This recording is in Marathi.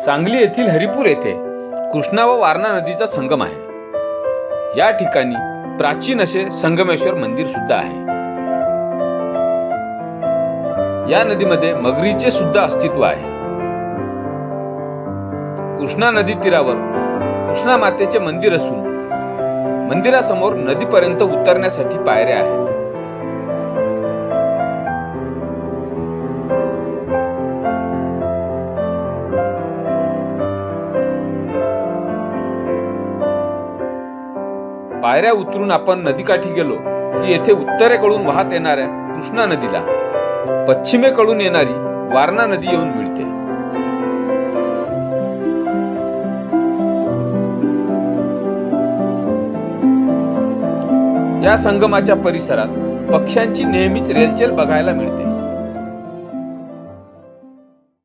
सांगली येथील हरिपूर येथे कृष्णा व वारणा नदीचा संगम आहे। या ठिकाणी प्राचीन असे संगमेश्वर मंदिर सुद्धा आहे। या नदीमध्ये मगरीचे सुद्धा अस्तित्व आहे। कृष्णा नदी तीरावर कृष्णा मातेचे मंदिर असून मंदिरासमोर नदीपर्यंत उतरण्यासाठी पायऱ्या आहेत। पायऱ्या उतरून आपण नदीकाठी गेलो की येथे उत्तरेकडून वाहत येणाऱ्या कृष्णा नदीला पश्चिमेकडून येणारी वारणा नदी येऊन मिळते। या संगमाच्या परिसरात पक्ष्यांची नेहमीच रेलचेल बघायला मिळते।